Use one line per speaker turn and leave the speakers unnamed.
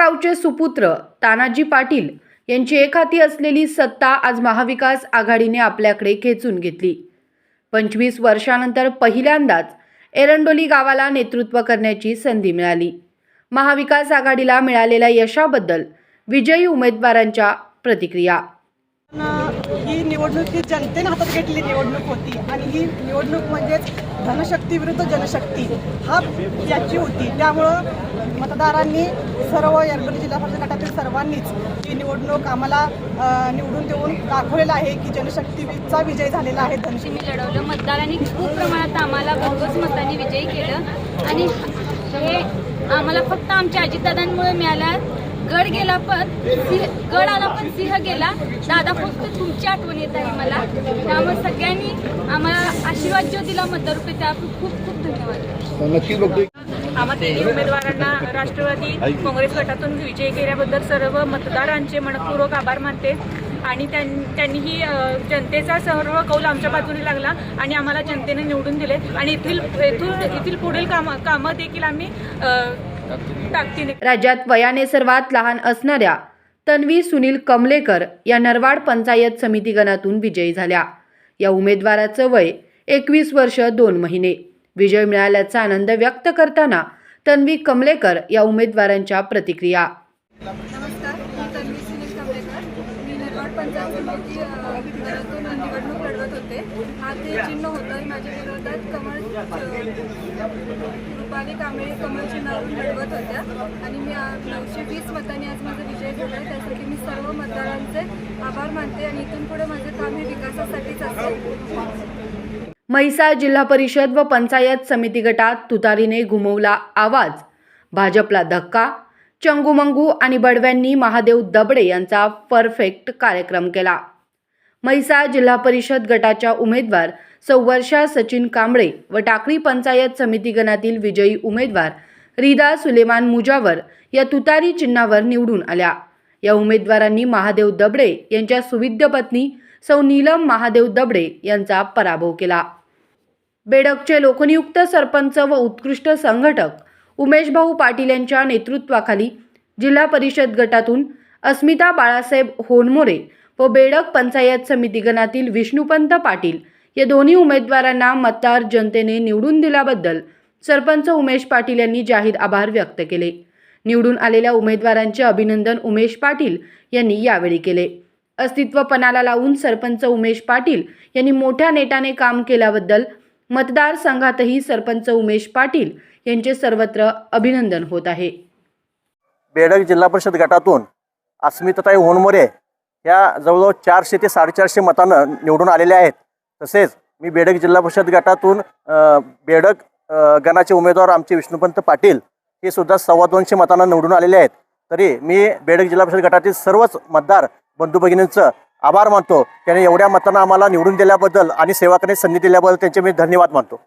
गावचे सुपुत्र तानाजी पाटील यांची एकहाती असलेली सत्ता आज महाविकास आघाडीने आपल्याकडे खेचून घेतली। 25 वर्षांनंतर पहिल्यांदाच एरंडोली गावाला नेतृत्व करण्याची संधी मिळाली। महाविकास आघाडीला मिळालेल्या यशाबद्दल विजयी उमेदवारांच्या प्रतिक्रिया।
ही निवडणूक ही जनतेने हातात घेतलेली निवडणूक होती आणि ही निवडणूक म्हणजेच धनशक्ती विरुद्ध जनशक्ती हा याची होती। त्यामुळं मतदारांनी सर्व एरंडोली जिल्हा परिषद गटातील सर्वांनीच ही निवडणूक आम्हाला निवडून देऊन दाखवलेलं आहे की जनशक्तीचा विजय झालेला आहे।
मी लढवलं, मतदारांनी खूप प्रमाणात आम्हाला भरघोस मतांनी विजयी केलं आणि हे आम्हाला फक्त आमच्या अजितदादांमुळे मिळालं। गड गेला पण गड आला पण सिंह गेला। दादा फक्त तुमची आठवण येत आहे मला, त्यामुळे सगळ्यांनी आम्हाला आशीर्वाद जो दिला मतदाररूपी त्याबद्दल खूप खूप धन्यवाद।
नक्कीच बघतोय
आम्हा तिन्ही उमेदवारांना राष्ट्रवादी काँग्रेस गटातून विजय केल्याबद्दल सर्व मतदारांचे मनपूर्वक आभार मानते आणि त्यांनी ही जनतेचा सर्व कौल आमच्या बाजूने लागला आणि आम्हाला जनतेने निवडून दिले आणि येथील पुढील कामं देखील आम्ही ताकदीने।
राज्यात वयाने सर्वात लहान असणाऱ्या तन्वी सुनील कमलेकर या नरवाड पंचायत समिती गणातून विजयी झाल्या। या उमेदवाराचं वय 21 वर्ष 2 महिने। विजय मिळाल्याचा आनंद व्यक्त करताना तन्वी कमलेकर या उमेदवारांच्या प्रतिक्रिया।
नमस्कार, मी तन्वी सुनील कमलेकर। मी नरवाड पंचायत समिती गणातून निवडणूक लढवत होते। हा ते चिन्ह होतं माझ्या विरोधात कमळ रुपाली कांबळे कमळ चिन्हावरून लढवत होत्या आणि मी 920 मतांनी आज माझा विजय झाला। त्यासाठी मी सर्व मतदारांचे आभार मानते आणि इथून पुढे माझे काम हे विकासासाठीच असेल।
म्हैसाळ जिल्हा परिषद व पंचायत समिती गटात तुतारीने घुमवला आवाज, भाजपला धक्का। चंगूमंगू आणि बडव्यांनी महादेव दबडे यांचा परफेक्ट कार्यक्रम केला। म्हैसाळ जिल्हा परिषद गटाच्या उमेदवार सौ वर्षा सचिन कांबळे व टाकळी पंचायत समिती गणातील विजयी उमेदवार रिदा सुलेमान मुजावर या तुतारी चिन्हावर निवडून आल्या। या उमेदवारांनी महादेव दबडे यांच्या सुविद्य पत्नी सौ नीलम महादेव दबडे यांचा पराभव केला। बेडगचे लोकनियुक्त सरपंच व उत्कृष्ट संघटक उमेश भाऊ पाटील यांच्या नेतृत्वाखाली जिल्हा परिषद गटातून अस्मिता बाळासाहेब होनमोरे व बेडग पंचायत समिती गणातील विष्णुपंत पाटील या दोन्ही उमेदवारांना मतदार जनतेने निवडून दिल्याबद्दल सरपंच उमेश पाटील यांनी जाहीर आभार व्यक्त केले। निवडून आलेल्या उमेदवारांचे अभिनंदन उमेश पाटील यांनी यावेळी केले। अस्तित्व पणाला लावून सरपंच उमेश पाटील यांनी मोठ्या नेटाने काम केल्याबद्दल मतदारसंघातही सरपंच उमेश पाटील यांचे सर्वत्र अभिनंदन होत आहे।
बेडग जिल्हा परिषद गटातून अस्मिताताई होनमोरे या जवळजवळ 400 ते 450 मतांना निवडून आलेल्या आहेत। तसेच मी बेडग जिल्हा परिषद गटातून बेडग गणाचे उमेदवार आमचे विष्णुपंत पाटील हे सुद्धा 225 मतांना निवडून आलेले आहेत। तरी मी बेडग जिल्हा परिषद गटातील सर्वच मतदार बंधू भगिनींचं आभार मानतो। त्याने एवढ्या मतांना आम्हाला निवडून दिल्याबद्दल आणि सेवा करण्याची संधी दिल्याबद्दल त्यांचे मी धन्यवाद मानतो।